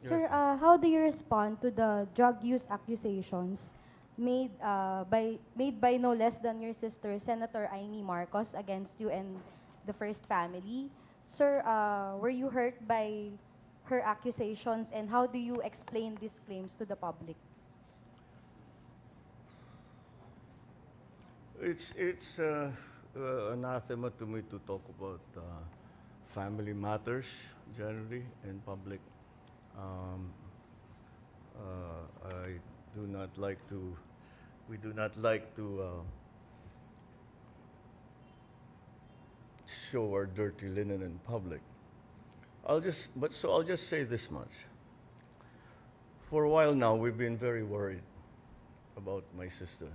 Sir, how do you respond to the drug use accusations made by no less than your sister, Senator Amy Marcos, against you and the First Family? Sir, were you hurt by her accusations, and how do you explain these claims to the public? It's anathema to me to talk about family matters generally in public. Um, I do not like to. We do not like to show our dirty linen in public. I'll just say this much. For a while now, we've been very worried about my sister.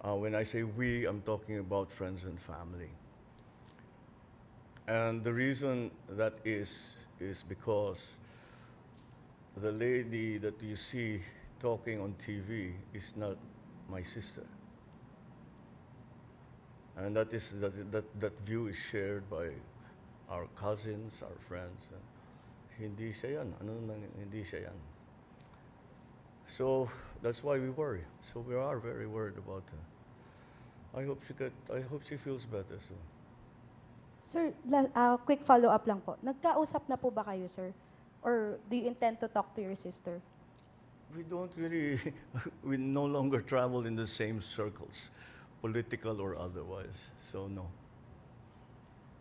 When I say we, I'm talking about friends and family. And the reason that is because the lady that you see talking on TV is not my sister. And that view is shared by our cousins, our friends. Hindi siya yan. Hindi siya yan. So that's why we worry. So we are very worried about her. I hope she feels better soon. Sir, quick follow-up lang po. Nagkausap na po ba kayo, sir? Or do you intend to talk to your sister? We don't really, we no longer travel in the same circles, political or otherwise. So no.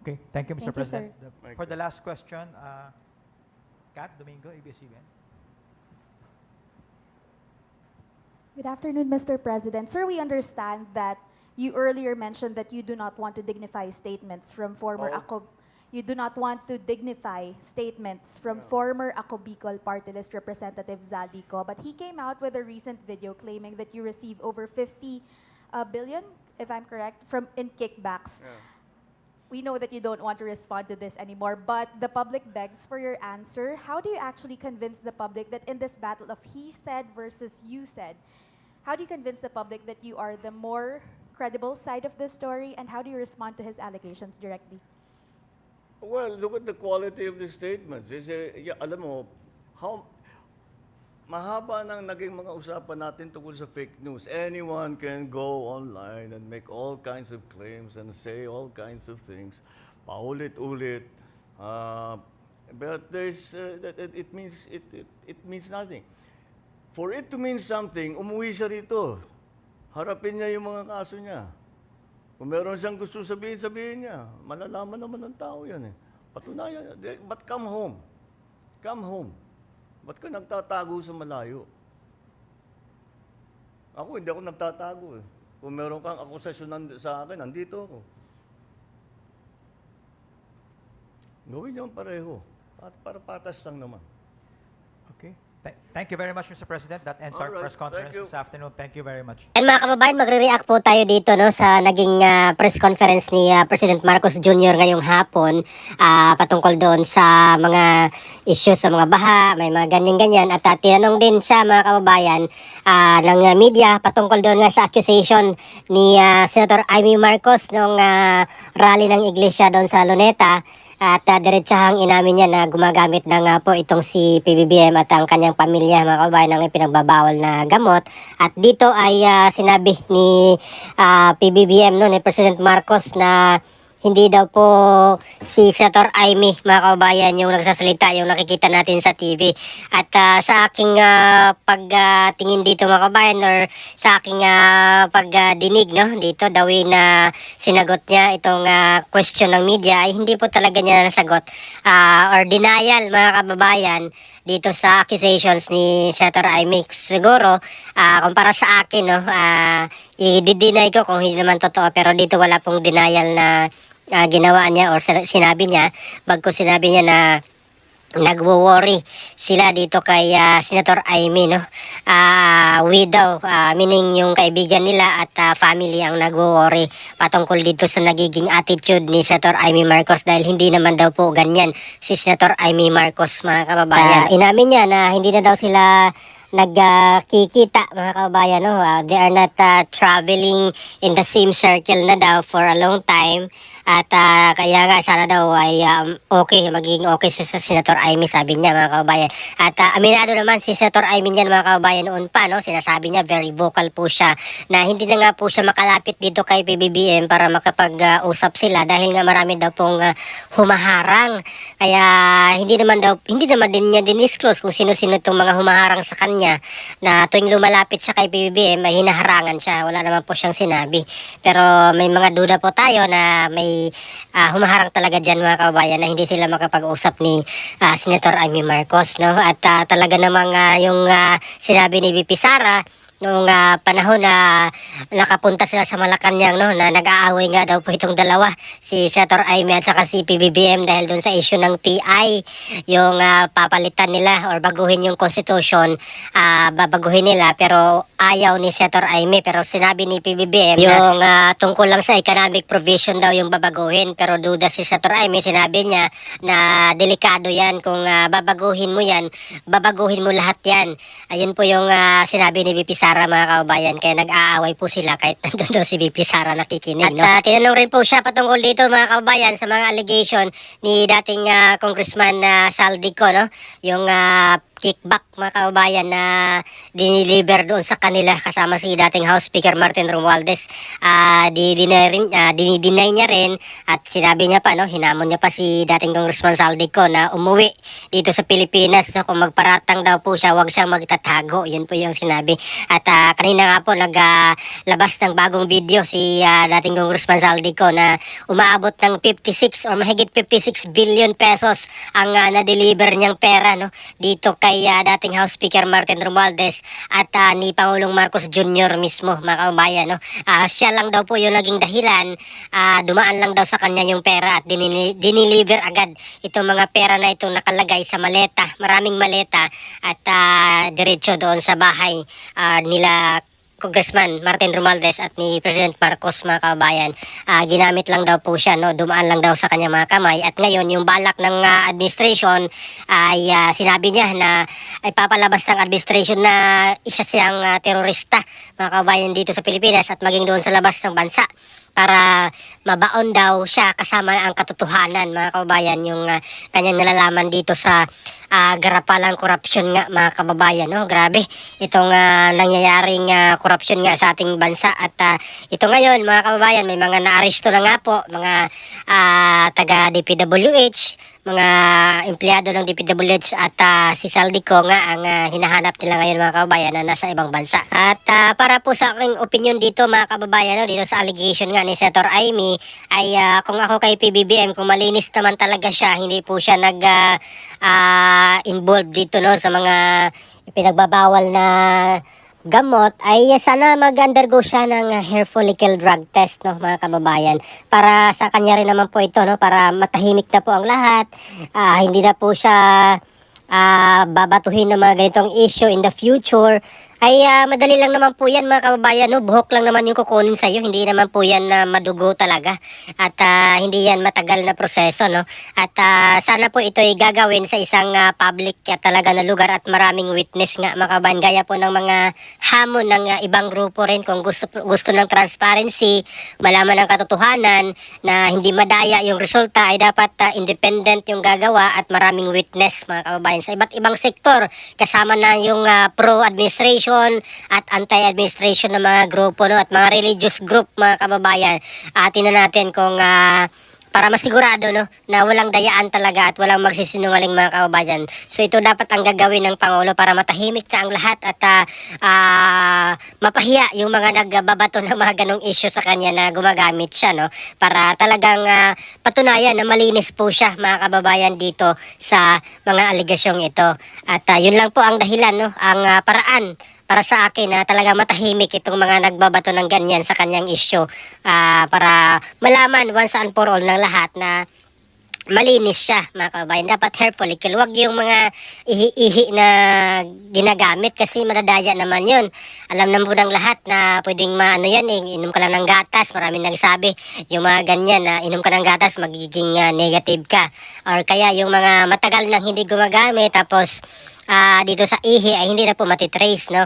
Okay, thank you, Mr. Thank you, President. sir. Thank For you. the last question, Kat Domingo, ABS-CBN. Good afternoon, Mr. President. Sir, we understand that you earlier mentioned that you do not want to dignify statements from former Oh. You do not want to dignify statements from former Ako Bicol Party List Representative Zaldico, but he came out with a recent video claiming that you received over 50 billion, if I'm correct, in kickbacks. Yeah. We know that you don't want to respond to this anymore, but the public begs for your answer. How do you actually convince the public that in this battle of he said versus you said, how do you convince the public that you are the more credible side of this story, and how do you respond to his allegations directly? Well, look at the quality of the statements. Alam mo, how mahaba nang naging mga usapan natin tungkol sa fake news. Anyone can go online and make all kinds of claims and say all kinds of things, paulit-ulit. But it means nothing. For it to mean something, umuwi siya rito. Harapin niya yung mga kaso niya. Kung meron siyang gusto sabihin, sabihin niya. Malalaman naman ng tao yan eh. Patunayan niya. But come home. Come home. Ba't ka nagtatago sa malayo? Ako, hindi ako nagtatago eh. Kung meron kang akusasyon sa akin, nandito ako. Gawin niyo ang pareho. Para patas lang naman. Okay. Thank you very much, Mr. President. That ends our Alright, press conference thank you. this afternoon. Thank you very much. And mga kababayan, magre-react po tayo dito no sa naging press conference ni President Marcos Jr. ngayong hapon patungkol doon sa mga issues sa mga baha, may mga ganyan-ganyan at tinanong din siya mga kababayan ng media patungkol doon nga sa accusation ni Senator Amy Marcos nung rally ng iglesia doon sa Luneta. At diretsahang inamin niya na gumagamit na nga po itong si PBBM at ang kanyang pamilya mga kababayan ng ipinagbabawal na gamot. At dito ay sinabi ni PBBM no, ni President Marcos na hindi daw po si Senator Amy mga kababayan yung nagsasalita, yung nakikita natin sa TV. At sa aking pagtingin dito mga kababayan or sa aking pagdinig no, dito dawin na sinagot niya itong question ng media ay hindi po talaga niya nasagot or denial mga kababayan dito sa accusations ni Senator Amy. Siguro kumpara sa akin no, i-deny ko kung hindi naman totoo pero dito wala pong denial na ginawa niya or sinabi niya, bagko sinabi niya na nagwo-worry sila dito kay Senator Amy no. We daw meaning yung kaibigan nila at family ang nagwo-worry patungkol dito sa nagiging attitude ni Senator Amy Marcos dahil hindi naman daw po ganyan si Senator Amy Marcos mga kababayan. Inamin niya na hindi na daw sila nagkikita mga kababayan no. They are not traveling in the same circle na daw for a long time At kaya nga sana daw ay maging okay sa Senator Amy, sabi niya mga kababayan. At aminado naman si Senator Amy niyan mga kababayan noon pa, no? Sinasabi niya very vocal po siya na hindi na nga po siya makalapit dito kay PBBM para makapag-usap sila dahil nga marami daw pong humaharang. Kaya hindi naman din niya dinisclose kung sino-sino itong mga humaharang sa kanya na tuwing lumalapit siya kay PBBM ay hinaharangan siya. Wala naman po siyang sinabi. Pero may mga duda po tayo na may humaharang talaga dyan mga kababayan na hindi sila makapag-usap ni Senator Amy Marcos, no? At talaga namang yung sinabi ni VP Sara noong panahon na nakapunta sila sa Malacanang, no, na nag-aaway nga daw po itong dalawa, si Senator Amy at saka si PBBM dahil doon sa issue ng PI, yung papalitan nila or baguhin yung constitution, babaguhin nila pero ayaw ni Senator Amy, pero sinabi ni PBBM yung tungkol lang sa economic provision daw yung babaguhin, pero duda si Senator Amy, sinabi niya na delikado yan kung babaguhin mo yan, babaguhin mo lahat yan. Ayun po yung sinabi ni VP Sara mga kababayan, kaya nag-aaway po sila kahit nandun daw si VP Sara nakikinig. At tinanong rin po siya patungkol dito mga kababayan sa mga allegation ni dating Congressman Saldico, no? Yung kickback mga kababayan na diniliver doon sa kanila kasama si dating House Speaker Martin Romualdez. Dinideny niya rin at sinabi niya pa, no, hinamon niya pa si dating Congressman Saldico na umuwi dito sa Pilipinas. So, kung magparatang daw po siya, wag siyang magtatago. Yun po yung sinabi. At kanina nga po naglabas ng bagong video si dating Congressman Saldico na umaabot ng 56 or mahigit 56 billion pesos ang na-deliver niyang pera, no, dito kay dating House Speaker Martin Romualdez at ni Pangulong Marcos Jr. mismo mga kababayan, no. Siya lang daw po yung naging dahilan, dumaan lang daw sa kanya yung pera at diniliver agad itong mga pera na itong nakalagay sa maleta, maraming maleta at diretso doon sa bahay nila Congressman Martin Romualdez at ni President Marcos mga kababayan. Ginamit lang daw po siya, no, dumaan lang daw sa kanya mga kamay at ngayon yung balak ng administration ay sinabi niya na ay papalabas ng administration na isa siyang terorista mga kababayan dito sa Pilipinas at maging doon sa labas ng bansa para mabaon daw siya kasama ang katotohanan mga kababayan yung kanyang nalalaman dito sa garapalang korupsyon nga mga kababayan, no. Grabe itong nangyayaring korupsyon nga sa ating bansa at ito ngayon mga kababayan may mga naaresto na nga po, mga taga DPWH, mga empleyado ng DPWH at si Saldico nga ang hinahanap nila ngayon mga kababayan na nasa ibang bansa. At para po sa aking opinion dito mga kababayan, no, dito sa allegation nga ni Senator Amy ay kung ako kay PBBM, kung malinis naman talaga siya, hindi po siya involved dito, no, sa mga pinagbabawal na gamot, ay sana mag-undergo siya ng hair follicle drug test, no, mga kababayan, para sa kanya rin naman po ito, no, para matahimik na po ang lahat, hindi na po siya babatuhin ng mga ganitong issue in the future. Ay madali lang naman po yan mga kababayan, no? Buhok lang naman yung kukunin sa'yo, hindi naman po yan madugo talaga at hindi yan matagal na proseso, no? At sana po ito ay gagawin sa isang public talaga na lugar at maraming witness nga mga kababayan, gaya po ng mga hamon ng ibang grupo rin kung gusto ng transparency, malaman ng katotohanan na hindi madaya yung resulta, ay dapat independent yung gagawa at maraming witness mga kababayan sa iba't ibang sektor, kasama na yung pro-administration at anti-administration ng mga grupo, no, at mga religious group mga kababayan. Tingnan natin kung para masigurado, no, na walang dayaan talaga at walang magsisinungaling mga kababayan. So ito dapat ang gagawin ng Pangulo para matahimik na ang lahat at mapahiya yung mga nagbabato ng mga ganong issue sa kanya na gumagamit siya, no, para talagang patunayan na malinis po siya mga kababayan dito sa mga aligasyong ito. At yun lang po ang dahilan, no, ang paraan para sa akin na talaga matahimik itong mga nagbabato ng ganyan sa kanyang issue, para malaman once and for all ng lahat na malinis siya, mga kababayan. Dapat hair follicle. Huwag yung mga ihi-ihi na ginagamit kasi madadaya naman yun. Alam na po ng lahat na pwedeng maano yan, inom ka lang ng gatas. Maraming nagsabi, yung mga ganyan na inom ka ng gatas, magiging negative ka. Or kaya yung mga matagal nang hindi gumagamit, tapos dito sa ihi ay hindi na po matitrace, no?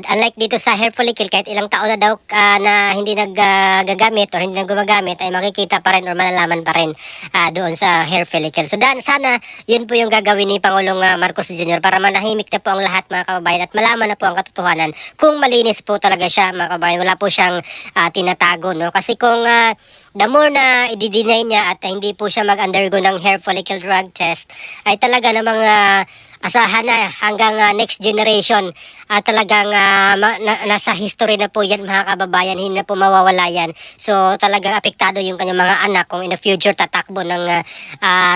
Unlike dito sa hair follicle, kahit ilang taon na daw na hindi naggagamit or hindi na gumagamit, ay makikita pa rin or malalaman pa rin doon sa hair follicle. So sana yun po yung gagawin ni Pangulong Marcos Jr. para manahimik na po ang lahat, mga kababayan, at malaman na po ang katotohanan kung malinis po talaga siya, mga kababayan. Wala po siyang tinatago, no? Kasi kung the more na i-deny niya at hindi po siya mag-undergo ng hair follicle drug test, ay talaga namang asahan na hanggang next generation talagang nasa history na po yan, mga kababayan. Hindi na po mawawala yan. So talagang apektado yung kanyang mga anak kung in the future tatakbo ng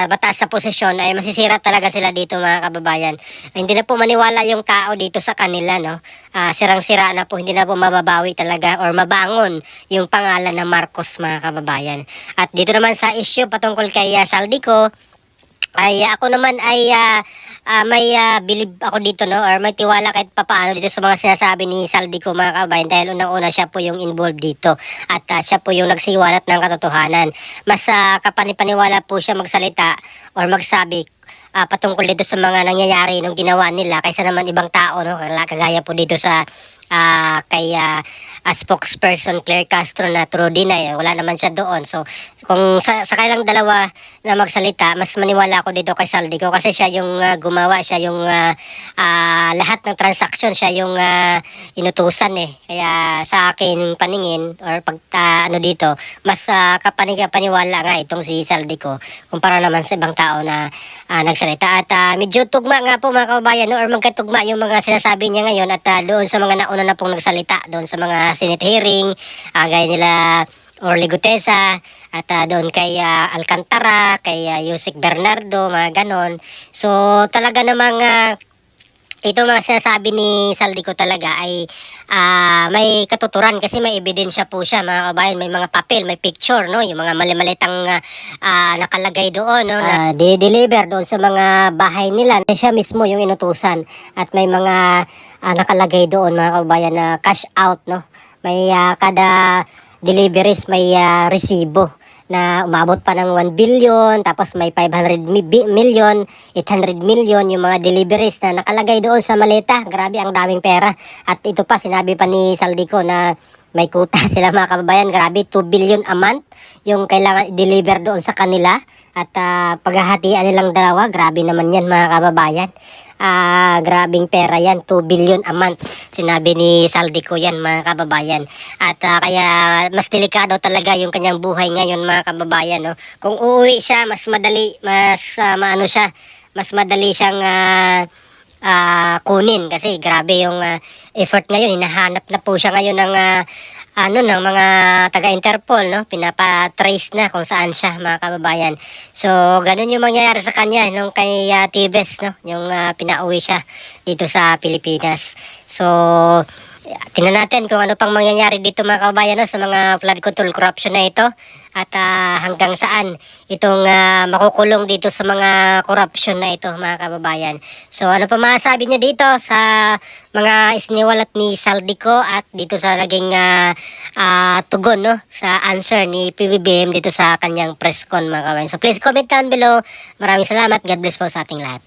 mataas sa posisyon, ay masisira talaga sila dito, mga kababayan. Hindi na po maniwala yung tao dito sa kanila, no? Sirang-sira na po, hindi na po mababawi talaga or mabangon yung pangalan ng Marcos, mga kababayan. At dito naman sa issue patungkol kay Saldico, ay ako naman ay may believe ako dito, no, or may tiwala kahit papaano dito sa mga sinasabi ni Saldico, mga kababayan, dahil unang-una siya po yung involved dito at siya po yung nagsiwalat ng katotohanan. Mas kapanipaniwala po siya magsalita or magsabi patungkol dito sa mga nangyayari nung ginawa nila kaysa naman ibang tao, no, kagaya po dito sa kay spokesperson Claire Castro na true deny, wala naman siya doon. So kung sa kailang dalawa na magsalita, mas maniwala ako dito kay Saldico kasi siya yung gumawa, siya yung lahat ng transaction, siya yung inutusan Kaya sa akin paningin or pag ano dito, mas kapaniwala nga itong si Saldico kumpara naman sa ibang tao na nagsalita. At medyo tugma nga po, mga kababayan, no, or magkatugma yung mga sinasabi niya ngayon at doon sa mga nauna na pong nagsalita doon sa mga Senate hearing, gaya nila Orly Gutesa, at doon kay Alcantara, kay Yusek Bernardo, mga ganon. So talaga namang ito mga sinasabi ni Saldico talaga ay may katuturan kasi may ebidensya po siya, mga kabayan. May mga papel, may picture, no, yung mga mali-malitang nakalagay doon, no, na di-deliver doon sa mga bahay nila. Siya mismo yung inutusan at may mga nakalagay doon, mga kabayan, na cash out, no. May kada deliveries may resibo na umabot pa ng 1 billion, tapos may 500 million, 800 million yung mga deliveries na nakalagay doon sa maleta. Grabe, ang daming pera. At ito pa, sinabi pa ni Saldico na may kuta sila, mga kababayan. Grabe, 2 billion a month yung kailangan i-deliver doon sa kanila. At paghahatian nilang dalawa, grabe naman yan, mga kababayan. Grabing pera yan, 2 billion a month. Sinabi ni Saldico yan, mga kababayan. At kaya mas delikado talaga yung kanyang buhay ngayon, mga kababayan, no? Kung uuwi siya, mas madali, mas madali siyang kunin kasi grabe yung effort ngayon. Hinahanap na po siya ngayon ng ng mga taga-Interpol, no? Pinapatrace na kung saan siya, mga kababayan. So ganun yung mangyayari sa kanya nung kay Tibes, no? Yung pinauwi siya dito sa Pilipinas. So tingnan natin kung ano pang mangyayari dito, mga kababayan, no, sa mga flood control corruption na ito at hanggang saan itong makukulong dito sa mga corruption na ito, mga kababayan. So ano pa masasabi niyo dito sa mga isiniwalat ni Saldico at dito sa naging tugon, no, sa answer ni PBBM dito sa kanyang press con, mga kababayan. So please comment down below. Maraming salamat. God bless po sa ating lahat.